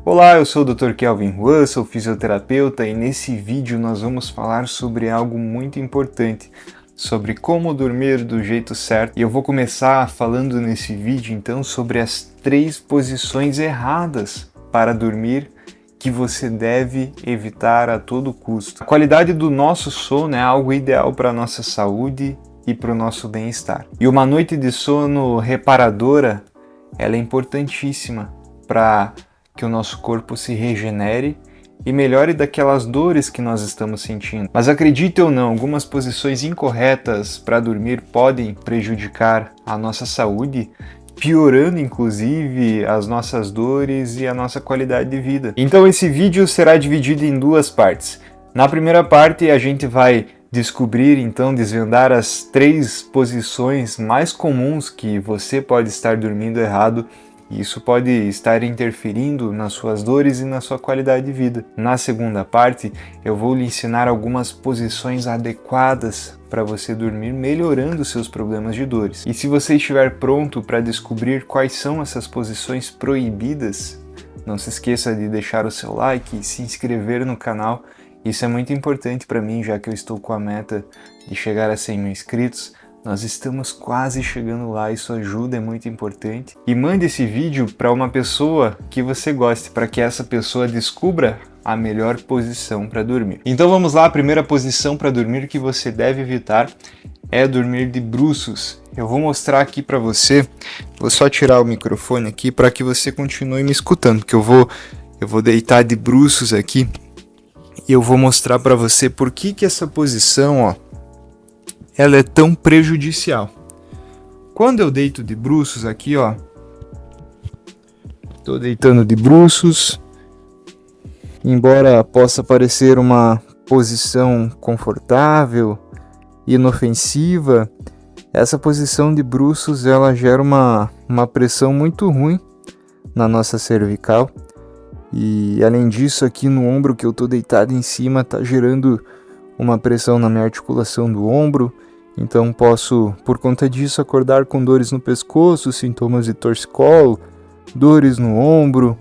Olá, eu sou o Dr. Kelvin Russell, fisioterapeuta, e nesse vídeo nós vamos falar sobre algo muito importante, sobre como dormir do jeito certo. E eu vou começar falando nesse vídeo então sobre as 3 posições erradas para dormir que você deve evitar a todo custo. A qualidade do nosso sono é algo ideal para a nossa saúde e para o nosso bem-estar. E uma noite de sono reparadora, ela é importantíssima para que o nosso corpo se regenere e melhore daquelas dores que nós estamos sentindo. Mas acredite ou não, algumas posições incorretas para dormir podem prejudicar a nossa saúde, piorando inclusive as nossas dores e a nossa qualidade de vida. Então esse vídeo será dividido em 2 partes. Na primeira parte a gente vai descobrir, então, desvendar as 3 posições mais comuns que você pode estar dormindo errado. E isso pode estar interferindo nas suas dores e na sua qualidade de vida. Na segunda parte, eu vou lhe ensinar algumas posições adequadas para você dormir, melhorando seus problemas de dores. E se você estiver pronto para descobrir quais são essas posições proibidas, não se esqueça de deixar o seu like e se inscrever no canal. Isso é muito importante para mim, já que eu estou com a meta de chegar a 100 mil inscritos. Nós estamos quase chegando lá, isso ajuda, é muito importante. E mande esse vídeo para uma pessoa que você goste, para que essa pessoa descubra a melhor posição para dormir. Então vamos lá, a primeira posição para dormir que você deve evitar é dormir de bruços. Eu vou mostrar aqui para você, vou só tirar o microfone aqui para que você continue me escutando, porque eu vou deitar de bruços aqui e eu vou mostrar para você por que essa posição, ó, ela é tão prejudicial. Quando eu deito de bruços aqui, ó, tô deitando de bruços, embora possa parecer uma posição confortável, inofensiva, essa posição de bruços ela gera uma pressão muito ruim na nossa cervical, e além disso aqui no ombro que eu tô deitado em cima tá gerando uma pressão na minha articulação do ombro. Então posso, por conta disso, acordar com dores no pescoço, sintomas de torcicolo, dores no ombro.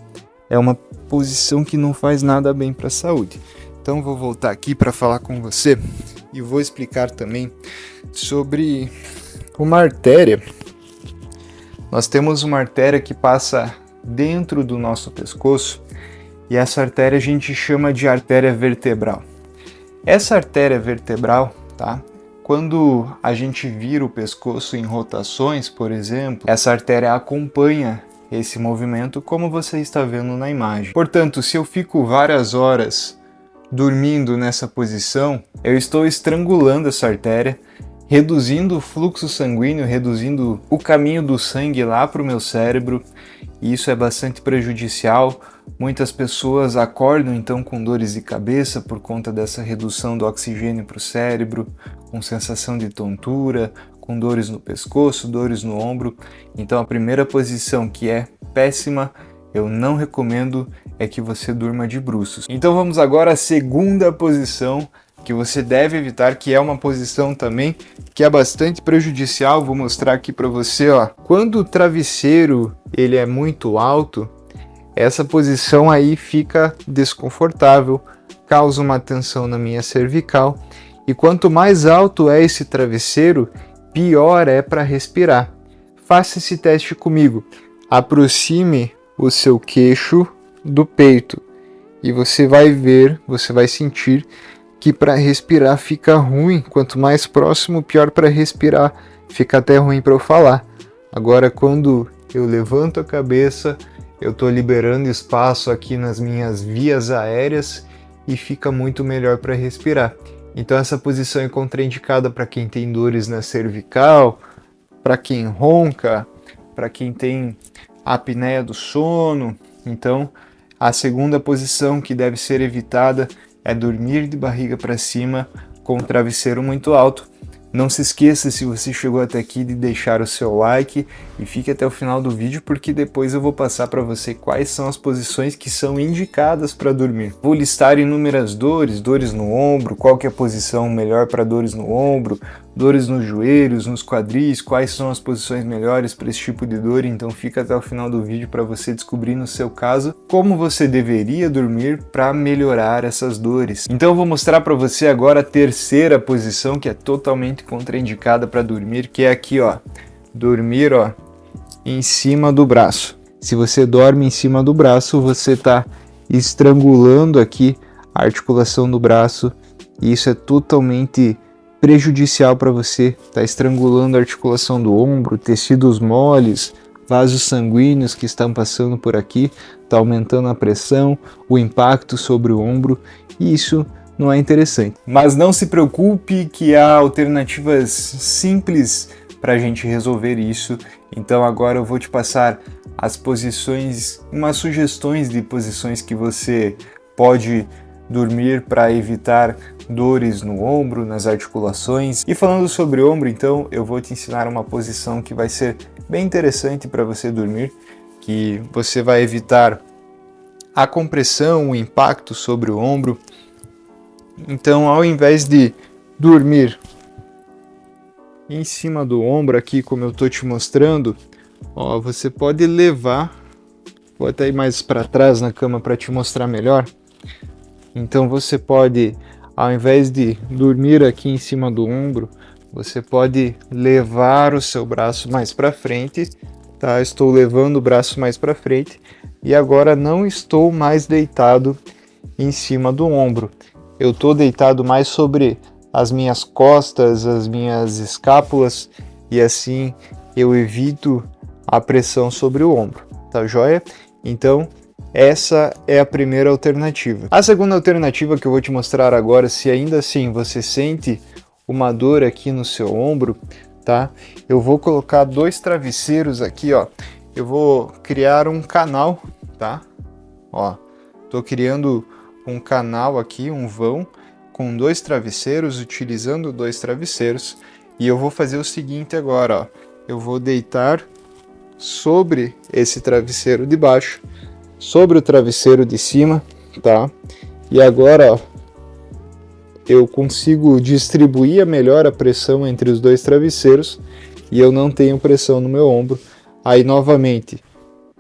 É uma posição que não faz nada bem para a saúde. Então vou voltar aqui para falar com você e vou explicar também sobre uma artéria. Nós temos uma artéria que passa dentro do nosso pescoço e essa artéria a gente chama de artéria vertebral. Essa artéria vertebral, tá? Quando a gente vira o pescoço em rotações, por exemplo, essa artéria acompanha esse movimento como você está vendo na imagem. Portanto, se eu fico várias horas dormindo nessa posição, eu estou estrangulando essa artéria, reduzindo o fluxo sanguíneo, reduzindo o caminho do sangue lá para o meu cérebro, e isso é bastante prejudicial. Muitas pessoas acordam então com dores de cabeça por conta dessa redução do oxigênio para o cérebro, com sensação de tontura, com dores no pescoço, dores no ombro. Então a primeira posição que é péssima, eu não recomendo, é que você durma de bruços. Então vamos agora à segunda posição que você deve evitar, que é uma posição também que é bastante prejudicial. Vou mostrar aqui para você, ó. Quando o travesseiro ele é muito alto, essa posição aí fica desconfortável, causa uma tensão na minha cervical, e quanto mais alto é esse travesseiro, pior é para respirar. Faça esse teste comigo. Aproxime o seu queixo do peito e você vai ver, você vai sentir que para respirar fica ruim. Quanto mais próximo, pior para respirar. Fica até ruim para eu falar. Agora, quando eu levanto a cabeça, eu estou liberando espaço aqui nas minhas vias aéreas e fica muito melhor para respirar. Então essa posição é contraindicada para quem tem dores na cervical, para quem ronca, para quem tem apneia do sono. Então a segunda posição que deve ser evitada é dormir de barriga para cima com o travesseiro muito alto. Não se esqueça, se você chegou até aqui, de deixar o seu like e fique até o final do vídeo, porque depois eu vou passar para você quais são as posições que são indicadas para dormir. Vou listar inúmeras dores no ombro, qual que é a posição melhor para dores no ombro, dores nos joelhos, nos quadris, quais são as posições melhores para esse tipo de dor. Então fica até o final do vídeo para você descobrir no seu caso como você deveria dormir para melhorar essas dores. Então eu vou mostrar para você agora a terceira posição que é totalmente contraindicada para dormir, que é aqui, ó, dormir, ó, em cima do braço. Se você dorme em cima do braço, você está estrangulando aqui a articulação do braço e isso é totalmente prejudicial para você. Está estrangulando a articulação do ombro, tecidos moles, vasos sanguíneos que estão passando por aqui, está aumentando a pressão, o impacto sobre o ombro e isso não é interessante. Mas não se preocupe que há alternativas simples para a gente resolver isso. Então agora eu vou te passar as posições, umas sugestões de posições que você pode dormir para evitar dores no ombro, nas articulações. E falando sobre o ombro, então, eu vou te ensinar uma posição que vai ser bem interessante para você dormir, que você vai evitar a compressão, o impacto sobre o ombro. Então, ao invés de dormir em cima do ombro aqui, como eu estou te mostrando, ó, você pode levar, vou até ir mais para trás na cama para te mostrar melhor. Então você pode, ao invés de dormir aqui em cima do ombro, você pode levar o seu braço mais para frente, tá? Estou levando o braço mais para frente e agora não estou mais deitado em cima do ombro. Eu estou deitado mais sobre as minhas costas, as minhas escápulas e assim eu evito a pressão sobre o ombro, tá joia? Então essa é a primeira alternativa. A segunda alternativa que eu vou te mostrar agora, se ainda assim você sente uma dor aqui no seu ombro, tá? Eu vou colocar 2 travesseiros aqui, ó. Eu vou criar um canal, tá? Ó, tô criando um canal aqui, um vão, com 2 travesseiros, utilizando 2 travesseiros. E eu vou fazer o seguinte agora, ó. Eu vou deitar sobre esse travesseiro de baixo, sobre o travesseiro de cima, tá? E agora, ó, eu consigo distribuir melhor a pressão entre os 2 travesseiros e eu não tenho pressão no meu ombro. Aí, novamente,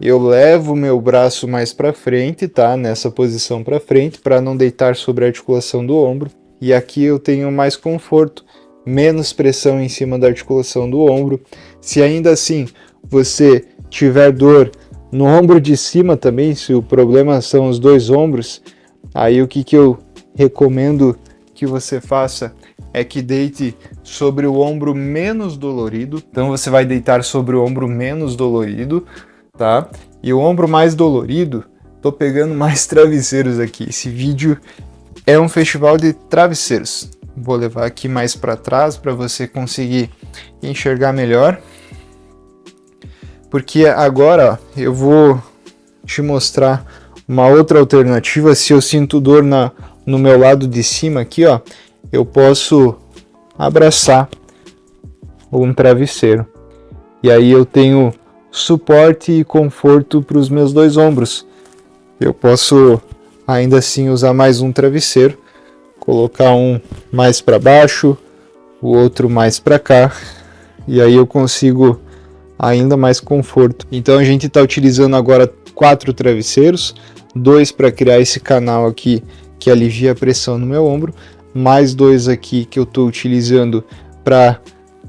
eu levo o meu braço mais para frente, tá? Nessa posição para frente, para não deitar sobre a articulação do ombro. E aqui eu tenho mais conforto, menos pressão em cima da articulação do ombro. Se ainda assim você tiver dor no ombro de cima também, se o problema são os 2 ombros, aí o que eu recomendo que você faça é que deite sobre o ombro menos dolorido. Então você vai deitar sobre o ombro menos dolorido, tá? E o ombro mais dolorido, tô pegando mais travesseiros aqui. Esse vídeo é um festival de travesseiros. Vou levar aqui mais para trás para você conseguir enxergar melhor. Porque agora ó, eu vou te mostrar uma outra alternativa. Se eu sinto dor no meu lado de cima aqui, ó, eu posso abraçar um travesseiro. E aí eu tenho suporte e conforto para os meus 2 ombros. Eu posso ainda assim usar mais um travesseiro, colocar um mais para baixo, o outro mais para cá, e aí eu consigo ainda mais conforto. Então a gente está utilizando agora 4 travesseiros, 2 para criar esse canal aqui que alivia a pressão no meu ombro, mais 2 aqui que eu estou utilizando para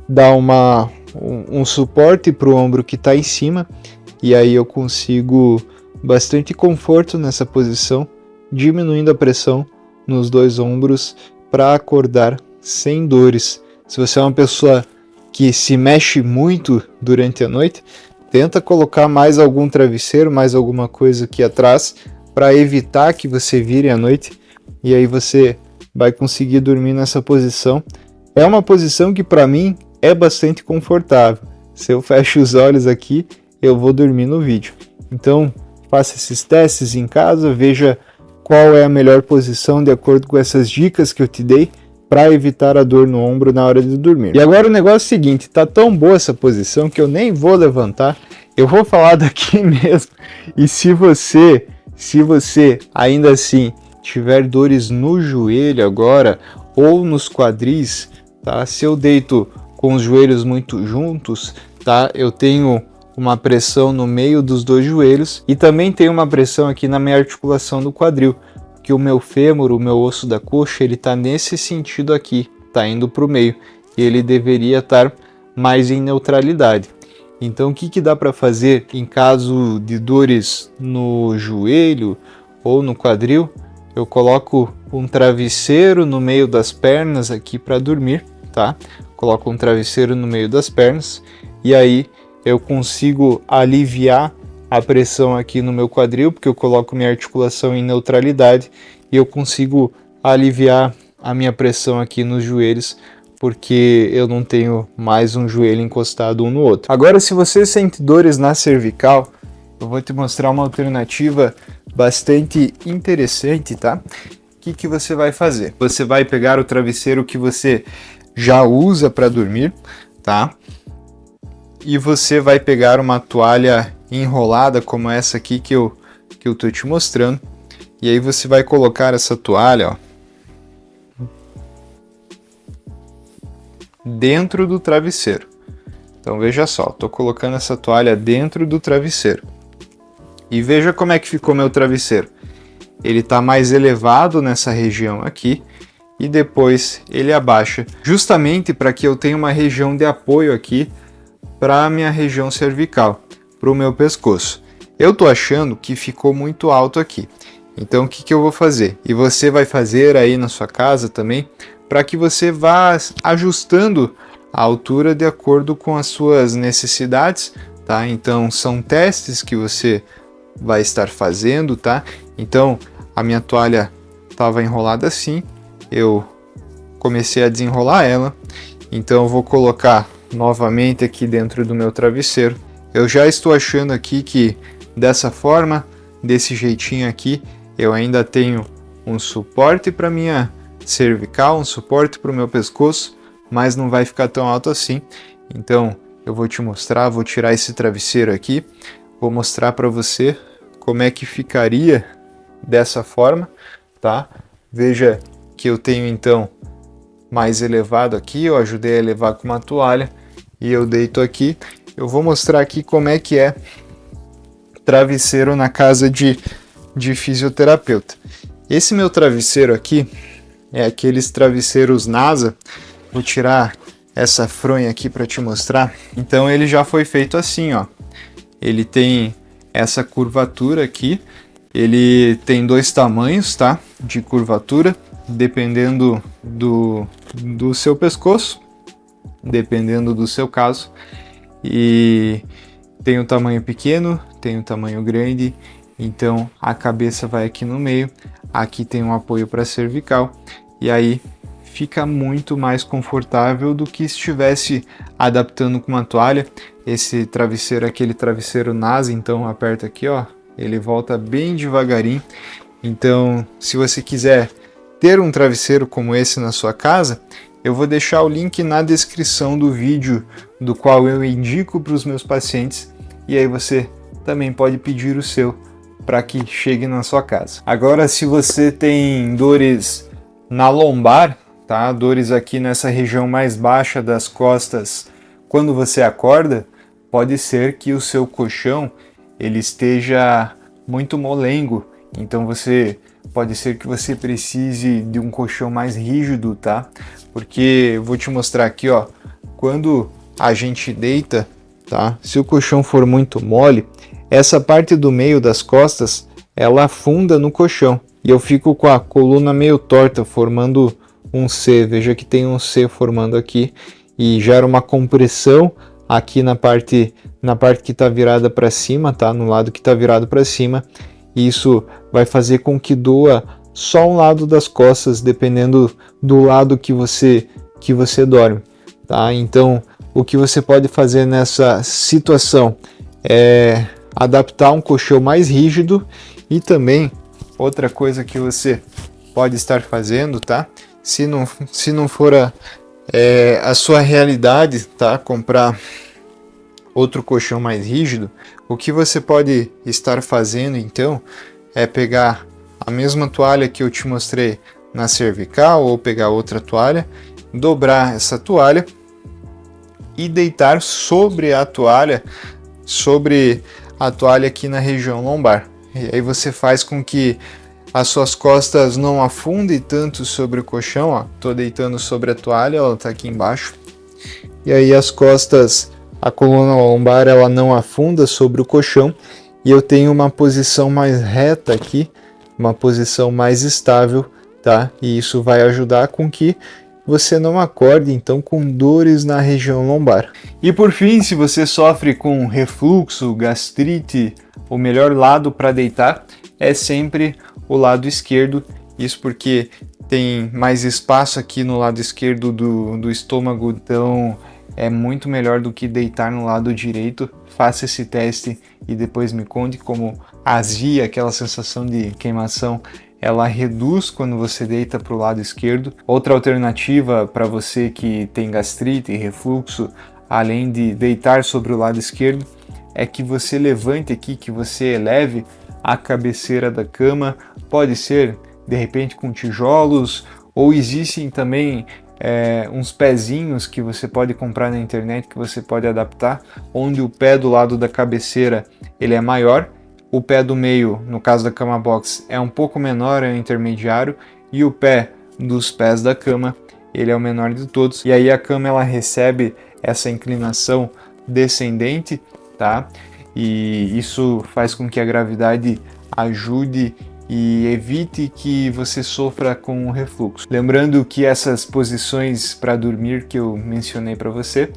dar um suporte para o ombro que está em cima, e aí eu consigo bastante conforto nessa posição, diminuindo a pressão nos 2 ombros para acordar sem dores. Se você é uma pessoa que se mexe muito durante a noite, tenta colocar mais algum travesseiro, mais alguma coisa aqui atrás para evitar que você vire à noite, e aí você vai conseguir dormir nessa posição. É uma posição que para mim é bastante confortável. Se eu fecho os olhos aqui, eu vou dormir no vídeo. Então faça esses testes em casa, veja qual é a melhor posição de acordo com essas dicas que eu te dei para evitar a dor no ombro na hora de dormir. E agora o negócio é o seguinte, tá tão boa essa posição que eu nem vou levantar, eu vou falar daqui mesmo. E se você ainda assim tiver dores no joelho agora ou nos quadris, tá? Se eu deito com os joelhos muito juntos, tá? Eu tenho uma pressão no meio dos dois joelhos e também tenho uma pressão aqui na minha articulação do quadril, que o meu fêmur, o meu osso da coxa, ele tá nesse sentido aqui, tá indo para o meio, e ele deveria estar mais em neutralidade. Então o que dá para fazer em caso de dores no joelho ou no quadril? Eu coloco um travesseiro no meio das pernas aqui para dormir, tá? Coloco um travesseiro no meio das pernas e aí eu consigo aliviar a pressão aqui no meu quadril, porque eu coloco minha articulação em neutralidade e eu consigo aliviar a minha pressão aqui nos joelhos, porque eu não tenho mais um joelho encostado um no outro. Agora, se você sente dores na cervical, eu vou te mostrar uma alternativa bastante interessante, tá? O que você vai fazer? Você vai pegar o travesseiro que você já usa para dormir, tá? E você vai pegar uma toalha enrolada como essa aqui que eu tô te mostrando. E aí você vai colocar essa toalha, ó, dentro do travesseiro. Então veja só, tô colocando essa toalha dentro do travesseiro. E veja como é que ficou meu travesseiro. Ele tá mais elevado nessa região aqui e depois ele abaixa, justamente para que eu tenha uma região de apoio aqui para a minha região cervical, para o meu pescoço. Eu tô achando que ficou muito alto aqui. Então o que eu vou fazer? E você vai fazer aí na sua casa também, para que você vá ajustando a altura de acordo com as suas necessidades, tá? Então são testes que você vai estar fazendo, tá? Então a minha toalha estava enrolada assim, eu comecei a desenrolar ela, então eu vou colocar novamente aqui dentro do meu travesseiro. Eu já estou achando aqui que dessa forma, desse jeitinho aqui, eu ainda tenho um suporte para minha cervical, um suporte para o meu pescoço, mas não vai ficar tão alto assim. Então eu vou te mostrar, vou tirar esse travesseiro aqui, vou mostrar para você como é que ficaria dessa forma, tá? Veja que eu tenho então mais elevado aqui, eu ajudei a elevar com uma toalha e eu deito aqui. Eu vou mostrar aqui como é que é travesseiro na casa de fisioterapeuta. Esse meu travesseiro aqui é aqueles travesseiros NASA. Vou tirar essa fronha aqui para te mostrar. Então ele já foi feito assim, ó. Ele tem essa curvatura aqui. Ele tem dois tamanhos, tá? De curvatura, dependendo do seu pescoço, dependendo do seu caso. E tem o tamanho pequeno, tem o tamanho grande. Então a cabeça vai aqui no meio. Aqui tem um apoio para cervical. E aí fica muito mais confortável do que se estivesse adaptando com uma toalha. Esse travesseiro é aquele travesseiro NASA, então aperta aqui, ó, ele volta bem devagarinho. Então, se você quiser ter um travesseiro como esse na sua casa, eu vou deixar o link na descrição do vídeo, do qual eu indico para os meus pacientes, e aí você também pode pedir o seu para que chegue na sua casa. Agora, se você tem dores na lombar, tá? Dores aqui nessa região mais baixa das costas, quando você acorda, pode ser que o seu colchão ele esteja muito molengo, então pode ser que você precise de um colchão mais rígido, tá? Porque eu vou te mostrar aqui, ó, quando a gente deita, tá? Se o colchão for muito mole, essa parte do meio das costas, ela afunda no colchão e eu fico com a coluna meio torta, formando um C. Veja que tem um C formando aqui e gera uma compressão aqui na parte que está virada para cima, tá? No lado que está virado para cima. E isso vai fazer com que doa só um lado das costas, dependendo do lado que você dorme, tá? Então, o que você pode fazer nessa situação é adaptar um colchão mais rígido. E também outra coisa que você pode estar fazendo, tá? Se não for a sua realidade, tá? Comprar outro colchão mais rígido, o que você pode estar fazendo então é pegar a mesma toalha que eu te mostrei na cervical ou pegar outra toalha, dobrar essa toalha e deitar sobre a toalha aqui na região lombar. E aí você faz com que as suas costas não afundem tanto sobre o colchão, ó. Tô deitando sobre a toalha, ela tá aqui embaixo. E aí as costas, a coluna lombar, ela não afunda sobre o colchão e eu tenho uma posição mais reta aqui, uma posição mais estável, tá? E isso vai ajudar com que você não acorde então com dores na região lombar. E por fim, se você sofre com refluxo, gastrite, o melhor lado para deitar é sempre o lado esquerdo, isso porque tem mais espaço aqui no lado esquerdo do estômago, então é muito melhor do que deitar no lado direito. Faça esse teste e depois me conte como a azia, aquela sensação de queimação, ela reduz quando você deita para o lado esquerdo. Outra alternativa para você que tem gastrite e refluxo, além de deitar sobre o lado esquerdo, é que você levante aqui, que você eleve a cabeceira da cama, pode ser de repente com tijolos, ou existem também uns pezinhos que você pode comprar na internet, que você pode adaptar, onde o pé do lado da cabeceira ele é maior, o pé do meio, no caso da cama box, é um pouco menor, é o intermediário, e o pé dos pés da cama, ele é o menor de todos, e aí a cama ela recebe essa inclinação descendente, tá? E isso faz com que a gravidade ajude e evite que você sofra com refluxo. Lembrando que essas posições para dormir que eu mencionei para você,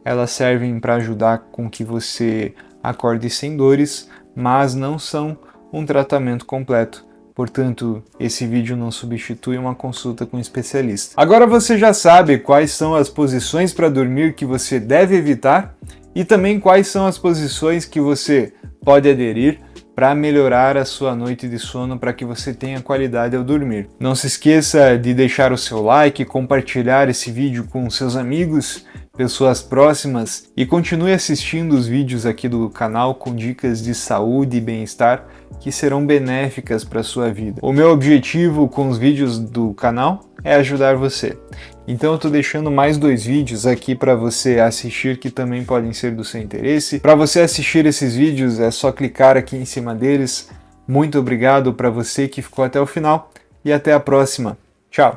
elas servem para ajudar com que você acorde sem dores, mas não são um tratamento completo. Portanto, esse vídeo não substitui uma consulta com um especialista. Agora você já sabe quais são as posições para dormir que você deve evitar e também quais são as posições que você pode aderir para melhorar a sua noite de sono, para que você tenha qualidade ao dormir. Não se esqueça de deixar o seu like, compartilhar esse vídeo com seus amigos, pessoas próximas e continue assistindo os vídeos aqui do canal com dicas de saúde e bem-estar que serão benéficas para a sua vida. O meu objetivo com os vídeos do canal é ajudar você. Então eu estou deixando mais 2 vídeos aqui para você assistir que também podem ser do seu interesse. Para você assistir esses vídeos é só clicar aqui em cima deles. Muito obrigado para você que ficou até o final e até a próxima. Tchau!